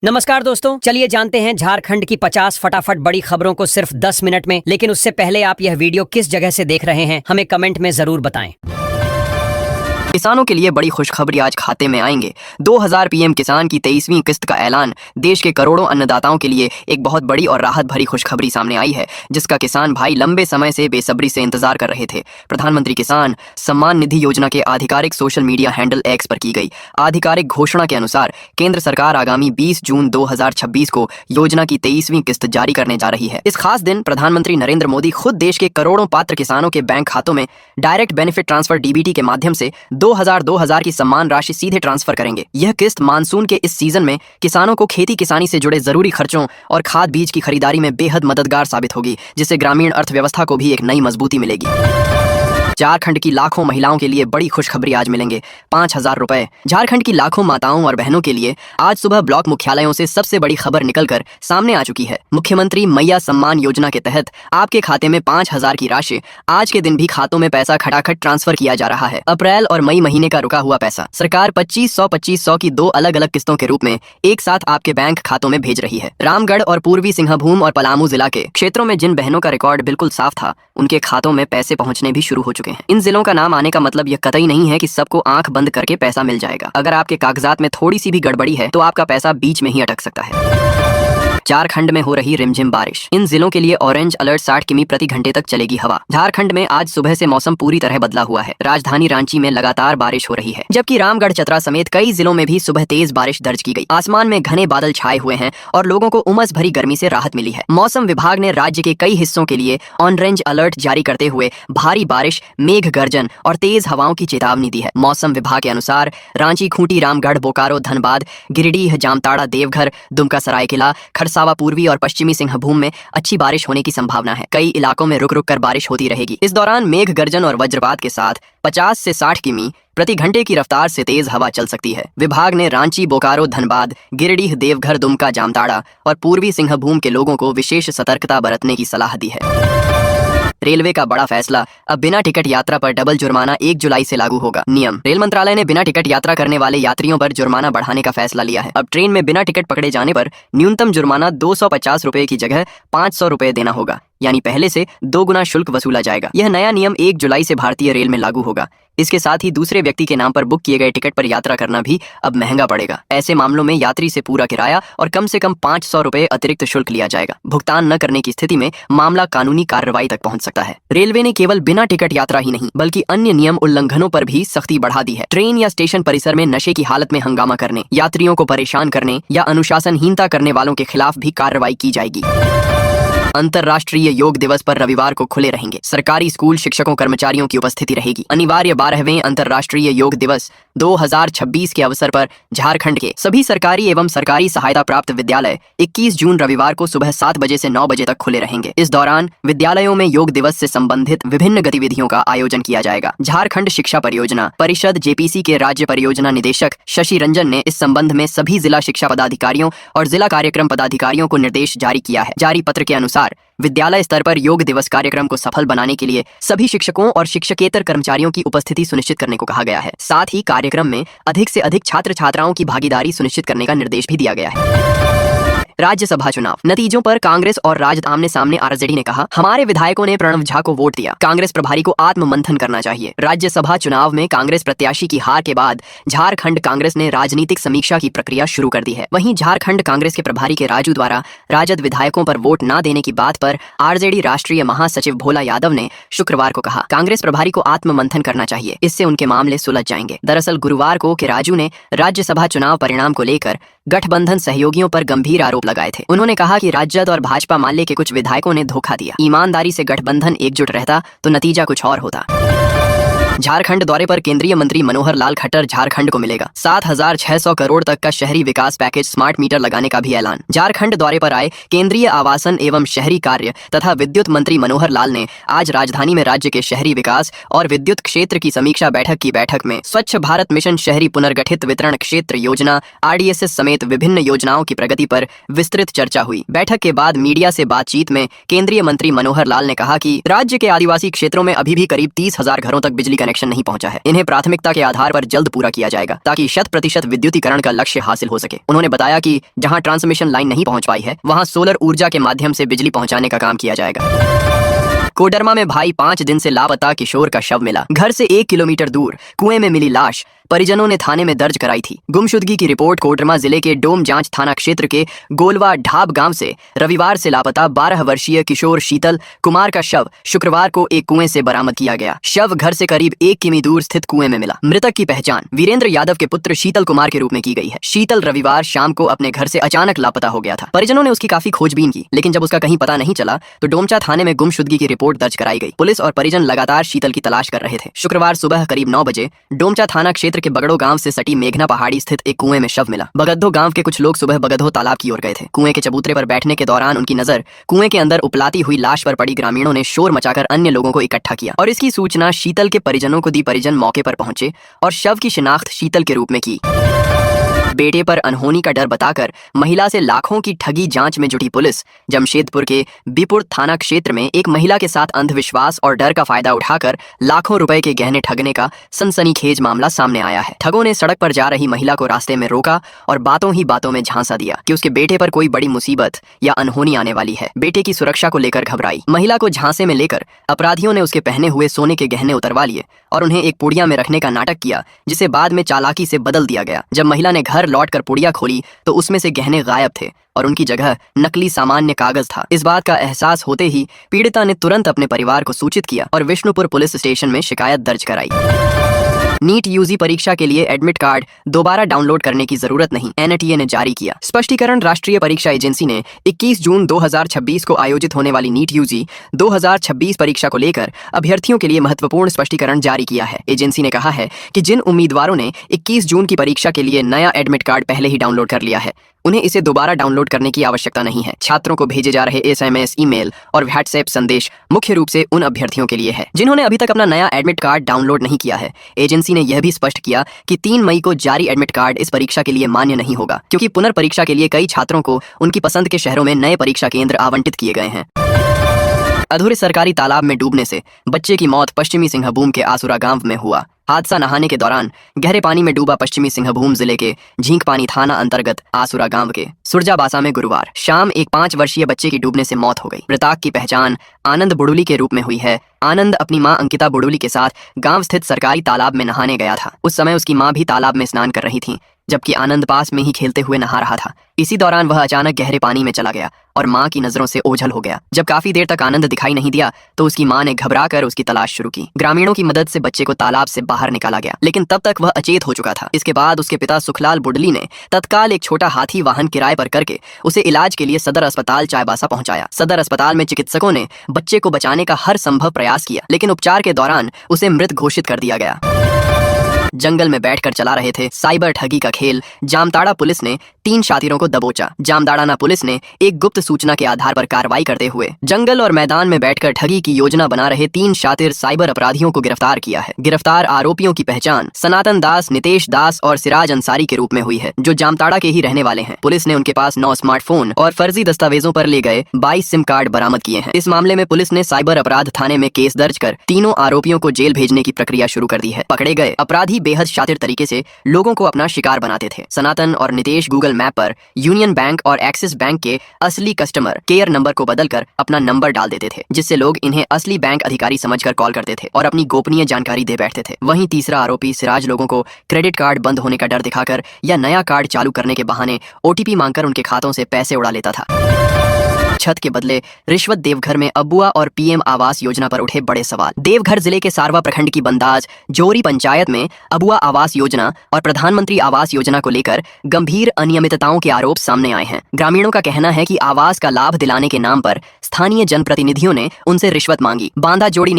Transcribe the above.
नमस्कार दोस्तों, चलिए जानते हैं झारखंड की 50 फटाफट बड़ी खबरों को सिर्फ 10 मिनट में। लेकिन उससे पहले आप यह वीडियो किस जगह से देख रहे हैं हमें कमेंट में जरूर बताएं। किसानों के लिए बड़ी खुशखबरी आज खाते में आएंगे। 2000 पीएम किसान की 23वीं किस्त का ऐलान। देश के करोड़ों अन्नदाताओं के लिए एक बहुत बड़ी और राहत भरी खुशखबरी सामने आई है, जिसका किसान भाई लंबे समय से बेसब्री से इंतजार कर रहे थे। प्रधानमंत्री किसान सम्मान निधि योजना के आधिकारिक सोशल मीडिया हैंडल एक्स पर की गई आधिकारिक घोषणा के अनुसार केंद्र सरकार आगामी 20 जून 2026 को योजना की 23वीं किस्त जारी करने जा रही है। इस खास दिन प्रधानमंत्री नरेंद्र मोदी खुद देश के करोड़ों पात्र किसानों के बैंक खातों में डायरेक्ट बेनिफिट ट्रांसफर डीबीटी के माध्यम से 2000 की सम्मान राशि सीधे ट्रांसफर करेंगे। यह किस्त मानसून के इस सीजन में किसानों को खेती किसानी से जुड़े जरूरी खर्चों और खाद बीज की खरीदारी में बेहद मददगार साबित होगी, जिससे ग्रामीण अर्थव्यवस्था को भी एक नई मजबूती मिलेगी। झारखंड की लाखों महिलाओं के लिए बड़ी खुशखबरी आज मिलेंगे 5000 रुपए। झारखंड की लाखों माताओं और बहनों के लिए आज सुबह ब्लॉक मुख्यालयों से सबसे बड़ी खबर निकलकर सामने आ चुकी है। मुख्यमंत्री मैया सम्मान योजना के तहत आपके खाते में 5000 की राशि आज के दिन भी खातों में पैसा खटाखट ट्रांसफर किया जा रहा है। अप्रैल और मई महीने का रुका हुआ पैसा सरकार 2500 की 2 अलग अलग किस्तों के रूप में एक साथ आपके बैंक खातों में भेज रही है। रामगढ़ और पूर्वी सिंहभूम और पलामू जिला के क्षेत्रों में जिन बहनों का रिकॉर्ड बिल्कुल साफ था, उनके खातों में पैसे पहुंचने भी शुरू हो चुके हैं। इन जिलों का नाम आने का मतलब यह कतई नहीं है कि सबको आंख बंद करके पैसा मिल जाएगा। अगर आपके कागजात में थोड़ी सी भी गड़बड़ी है तो आपका पैसा बीच में ही अटक सकता है। झारखंड में हो रही रिमझिम बारिश। इन जिलों के लिए ऑरेंज अलर्ट 60 किमी प्रति घंटे तक चलेगी हवा। झारखंड में आज सुबह से मौसम पूरी तरह बदला हुआ है। राजधानी रांची में लगातार बारिश हो रही है, जबकि रामगढ़ चतरा समेत कई जिलों में भी सुबह तेज बारिश दर्ज की गई। आसमान में घने बादल छाए हुए हैं और लोगों को उमस भरी गर्मी से राहत मिली है। मौसम विभाग ने राज्य के कई हिस्सों के लिए ऑरेंज अलर्ट जारी करते हुए भारी बारिश, मेघ गर्जन और तेज हवाओं की चेतावनी दी है। मौसम विभाग के अनुसार रांची, खूंटी, रामगढ़, बोकारो, धनबाद, गिरिडीह, जामताड़ा, देवघर, दुमका, सरायकेला, खरसावा, पूर्वी और पश्चिमी सिंहभूम में अच्छी बारिश होने की संभावना है। कई इलाकों में रुक रुक कर बारिश होती रहेगी। इस दौरान मेघ गर्जन और वज्रपात के साथ 50 से 60 किमी प्रति घंटे की रफ्तार से तेज हवा चल सकती है। विभाग ने रांची, बोकारो, धनबाद, गिरिडीह, देवघर, दुमका, जामताड़ा और पूर्वी सिंहभूम के लोगों को विशेष सतर्कता बरतने की सलाह दी है। रेलवे का बड़ा फैसला, अब बिना टिकट यात्रा पर डबल जुर्माना 1 जुलाई से लागू होगा। नियम, रेल मंत्रालय ने बिना टिकट यात्रा करने वाले यात्रियों पर जुर्माना बढ़ाने का फैसला लिया है। अब ट्रेन में बिना टिकट पकड़े जाने पर न्यूनतम जुर्माना 250 रुपए की जगह 500 रुपए देना होगा, यानी पहले से 2 गुना शुल्क वसूला जाएगा। यह नया नियम 1 जुलाई से भारतीय रेल में लागू होगा। इसके साथ ही दूसरे व्यक्ति के नाम पर बुक किए गए टिकट पर यात्रा करना भी अब महंगा पड़ेगा। ऐसे मामलों में यात्री से पूरा किराया और कम से कम 500 रुपए अतिरिक्त शुल्क लिया जाएगा। भुगतान न करने की स्थिति में मामला कानूनी कार्रवाई तक पहुंच सकता है। रेलवे ने केवल बिना टिकट यात्रा ही नहीं बल्कि अन्य नियम उल्लंघनों पर भी सख्ती बढ़ा दी है। ट्रेन या स्टेशन परिसर में नशे की हालत में हंगामा करने, यात्रियों को परेशान करने या अनुशासनहीनता करने वालों के खिलाफ भी कार्रवाई की जाएगी। अंतर्राष्ट्रीय योग दिवस पर रविवार को खुले रहेंगे। सरकारी स्कूल शिक्षकों कर्मचारियों की उपस्थिति रहेगी। अनिवार्य 12वें अंतर्राष्ट्रीय योग दिवस 2026 के अवसर पर झारखंड के सभी सरकारी एवं सरकारी सहायता प्राप्त विद्यालय 21 जून रविवार को सुबह 7 बजे से 9 बजे तक खुले रहेंगे। इस दौरान विद्यालयों में योग दिवस से संबंधित विभिन्न गतिविधियों का आयोजन किया जाएगा। झारखंड शिक्षा परियोजना परिषद जेपीसी के राज्य परियोजना निदेशक शशि रंजन ने इस संबंध में सभी जिला शिक्षा पदाधिकारियों और जिला कार्यक्रम पदाधिकारियों को निर्देश जारी किया है। जारी पत्र के अनुसार विद्यालय स्तर पर योग दिवस कार्यक्रम को सफल बनाने के लिए सभी शिक्षकों और शिक्षकेतर कर्मचारियों की उपस्थिति सुनिश्चित करने को कहा गया है। साथ ही कार्यक्रम में अधिक से अधिक छात्र छात्राओं की भागीदारी सुनिश्चित करने का निर्देश भी दिया गया है। राज्यसभा चुनाव नतीजों पर कांग्रेस और राजद आमने सामने। आरजेडी ने कहा, हमारे विधायकों ने प्रणव झा को वोट दिया, कांग्रेस प्रभारी को आत्म मंथन करना चाहिए। राज्यसभा चुनाव में कांग्रेस प्रत्याशी की हार के बाद झारखंड कांग्रेस ने राजनीतिक समीक्षा की प्रक्रिया शुरू कर दी है। वहीं झारखंड कांग्रेस के प्रभारी के राजू द्वारा राजद विधायकों पर वोट न देने की बात पर आरजेडी राष्ट्रीय महासचिव भोला यादव ने शुक्रवार को कहा, कांग्रेस प्रभारी को आत्म मंथन करना चाहिए, इससे उनके मामले सुलझ जाएंगे। दरअसल गुरुवार को के राजू ने राज्यसभा चुनाव परिणाम को लेकर गठबंधन सहयोगियों पर गंभीर आरोप लगाए थे। उन्होंने कहा कि राजद और भाजपा माले के कुछ विधायकों ने धोखा दिया। ईमानदारी से गठबंधन एकजुट रहता तो नतीजा कुछ और होता। झारखंड दौरे पर केंद्रीय मंत्री मनोहर लाल खट्टर झारखंड को मिलेगा। 7600 करोड़ तक का शहरी विकास पैकेज, स्मार्ट मीटर लगाने का भी ऐलान। झारखंड दौरे पर आए केंद्रीय आवासन एवं शहरी कार्य तथा विद्युत मंत्री मनोहर लाल ने आज राजधानी में राज्य के शहरी विकास और विद्युत क्षेत्र की समीक्षा बैठक में स्वच्छ भारत मिशन, शहरी पुनर्गठित वितरण क्षेत्र योजना, RDSS समेत विभिन्न योजनाओं की प्रगति पर विस्तृत चर्चा हुई। बैठक के बाद मीडिया से बातचीत में केंद्रीय मंत्री मनोहर लाल ने कहा कि राज्य के आदिवासी क्षेत्रों में अभी भी करीब 30,000 घरों तक बिजली कनेक्शन नहीं पहुंचा है। इन्हें प्राथमिकता के आधार पर जल्द पूरा किया जाएगा ताकि 100% विद्युतीकरण का लक्ष्य हासिल हो सके। उन्होंने बताया कि जहां ट्रांसमिशन लाइन नहीं पहुंच पाई है वहां सोलर ऊर्जा के माध्यम से बिजली पहुंचाने का काम किया जाएगा। कोडरमा में भाई 5 दिन से लापता किशोर का शव मिला। घर से 1 किलोमीटर दूर कुएं में मिली लाश परिजनों ने थाने में दर्ज कराई थी। गुमशुदगी की रिपोर्ट कोडरमा जिले के डोम जांच थाना क्षेत्र के गोलवा ढाब गांव से रविवार से लापता 12 वर्षीय किशोर शीतल कुमार का शव शुक्रवार को एक कुएं से बरामद किया गया। शव घर से करीब 1 किमी दूर स्थित कुएं में मिला। मृतक की पहचान वीरेंद्र यादव के पुत्र शीतल कुमार के रूप में की गई है। शीतल रविवार शाम को अपने घर से अचानक लापता हो गया था। परिजनों ने उसकी काफी खोजबीन की, लेकिन जब उसका कहीं पता नहीं चला तो डोमचा थाने में गुमशुदगी की रिपोर्ट दर्ज कराई गई। पुलिस और परिजन लगातार शीतल की तलाश कर रहे थे। शुक्रवार सुबह करीब 9 बजे डोमचा थाना क्षेत्र के बगड़ो गांव से सटी मेघना पहाड़ी स्थित एक कुएं में शव मिला। बगद्धो गांव के कुछ लोग सुबह बगद्धो तालाब की ओर गए थे। कुएं के चबूतरे पर बैठने के दौरान उनकी नजर कुएं के अंदर उपलाती हुई लाश पर पड़ी। ग्रामीणों ने शोर मचाकर अन्य लोगों को इकट्ठा किया और इसकी सूचना शीतल के परिजनों को दी। परिजन मौके पर पहुंचे और शव की शिनाख्त शीतल के रूप में की। बेटे पर अनहोनी का डर बताकर महिला से लाखों की ठगी जांच में जुटी पुलिस। जमशेदपुर के बीपुर थाना क्षेत्र में एक महिला के साथ अंधविश्वास और डर का फायदा उठाकर लाखों रुपए के गहने ठगने का सनसनीखेज मामला सामने आया है। ठगों ने सड़क पर जा रही महिला को रास्ते में रोका और बातों ही बातों में झांसा दिया कि उसके बेटे पर कोई बड़ी मुसीबत या अनहोनी आने वाली है। बेटे की सुरक्षा को लेकर घबराई महिला को झांसे में लेकर अपराधियों ने उसके पहने हुए सोने के गहने उतरवा लिए और उन्हें एक पुड़िया में रखने का नाटक किया, जिसे बाद में चालाकी से बदल दिया गया। जब महिला ने घर लौटकर पुड़िया खोली तो उसमें से गहने गायब थे और उनकी जगह नकली सामान्य कागज था। इस बात का एहसास होते ही पीड़िता ने तुरंत अपने परिवार को सूचित किया और विष्णुपुर पुलिस स्टेशन में शिकायत दर्ज कराई। नीट यूजी परीक्षा के लिए एडमिट कार्ड दोबारा डाउनलोड करने की जरूरत नहीं, एनटीए ने जारी किया स्पष्टीकरण। राष्ट्रीय परीक्षा एजेंसी ने 21 जून 2026 को आयोजित होने वाली नीट यूजी 2026 परीक्षा को लेकर अभ्यर्थियों के लिए महत्वपूर्ण स्पष्टीकरण जारी किया है। एजेंसी ने कहा है कि जिन उम्मीदवारों ने 21 जून की परीक्षा के लिए नया एडमिट कार्ड पहले ही डाउनलोड कर लिया है उन्हें इसे दोबारा डाउनलोड करने की आवश्यकता नहीं है। छात्रों को भेजे जा रहे SMS, ईमेल और व्हाट्सएप संदेश मुख्य रूप से उन अभ्यर्थियों के लिए है जिन्होंने अभी तक अपना नया एडमिट कार्ड डाउनलोड नहीं किया है। एजेंसी ने यह भी स्पष्ट किया कि 3 मई को जारी एडमिट कार्ड इस परीक्षा के लिए मान्य नहीं होगा, क्योंकि पुनर्परीक्षा के लिए कई छात्रों को उनकी पसंद के शहरों में नए परीक्षा केंद्र आवंटित किए गए हैं। अधूरे सरकारी तालाब में डूबने से बच्चे की मौत पश्चिमी सिंहभूम के आसुरा गांव में हुआ। हादसा नहाने के दौरान गहरे पानी में डूबा पश्चिमी सिंहभूम जिले के झींकपानी थाना अंतर्गत आसुरा गांव के सुरजाबासा में गुरुवार शाम एक 5 वर्षीय बच्चे की डूबने से मौत हो गई। मृतक की पहचान आनंद बुडुली के रूप में हुई है। आनंद अपनी मां अंकिता बुडुली के साथ गांव स्थित सरकारी तालाब में नहाने गया था। उस समय उसकी मां भी तालाब में स्नान कर रही थी, जबकि आनंद पास में ही खेलते हुए नहा रहा था। इसी दौरान वह अचानक गहरे पानी में चला गया और मां की नजरों से ओझल हो गया। जब काफी देर तक आनंद दिखाई नहीं दिया तो उसकी मां ने घबराकर उसकी तलाश शुरू की। ग्रामीणों की मदद से बच्चे को तालाब से बाहर निकाला गया, लेकिन तब तक वह अचेत हो चुका था। इसके बाद उसके पिता सुखलाल बुडली ने तत्काल एक छोटा हाथी वाहन किराए पर करके उसे इलाज के लिए सदर अस्पताल चाईबासा पहुंचाया। सदर अस्पताल में चिकित्सकों ने बच्चे को बचाने का हर संभव प्रयास किया, लेकिन उपचार के दौरान उसे मृत घोषित कर दिया गया। जंगल में बैठकर चला रहे थे साइबर ठगी का खेल। जामताड़ा पुलिस ने 3 शातिरों को दबोचा। जामताड़ा पुलिस ने एक गुप्त सूचना के आधार पर कार्रवाई करते हुए जंगल और मैदान में बैठकर ठगी की योजना बना रहे 3 शातिर साइबर अपराधियों को गिरफ्तार किया है। गिरफ्तार आरोपियों की पहचान सनातन दास, नितेश दास और सिराज अंसारी के रूप में हुई है, जो जामताड़ा के ही रहने वाले हैं। पुलिस ने उनके पास 9 स्मार्टफोन और फर्जी दस्तावेजों पर ले गए 22 सिम कार्ड बरामद किए हैं। इस मामले में पुलिस ने साइबर अपराध थाने में केस दर्ज कर तीनों आरोपियों को जेल भेजने की प्रक्रिया शुरू कर दी है। पकड़े गए अपराधी बेहद शातिर तरीके से लोगों को अपना शिकार बनाते थे। सनातन और नितेश गूगल मैप पर यूनियन बैंक और एक्सिस बैंक के असली कस्टमर केयर नंबर को बदलकर अपना नंबर डाल देते थे, जिससे लोग इन्हें असली बैंक अधिकारी समझकर कॉल करते थे और अपनी गोपनीय जानकारी दे बैठते थे। वहीं तीसरा आरोपी सिराज लोगों को क्रेडिट कार्ड बंद होने का डर दिखाकर या नया कार्ड चालू करने के बहाने OTP मांगकर उनके खातों से पैसे उड़ा लेता था। छत के बदले रिश्वत। देवघर में अबुआ और PM आवास योजना पर उठे बड़े सवाल। देवघर जिले के सारवा प्रखंड की बंदाज जोरी पंचायत में अबुआ आवास योजना और प्रधानमंत्री आवास योजना को लेकर गंभीर अनियमितताओं के आरोप सामने आए हैं। ग्रामीणों का कहना है कि आवास का लाभ दिलाने के नाम पर स्थानीय जनप्रतिनिधियों ने उनसे रिश्वत मांगी। बांदा जोड़ी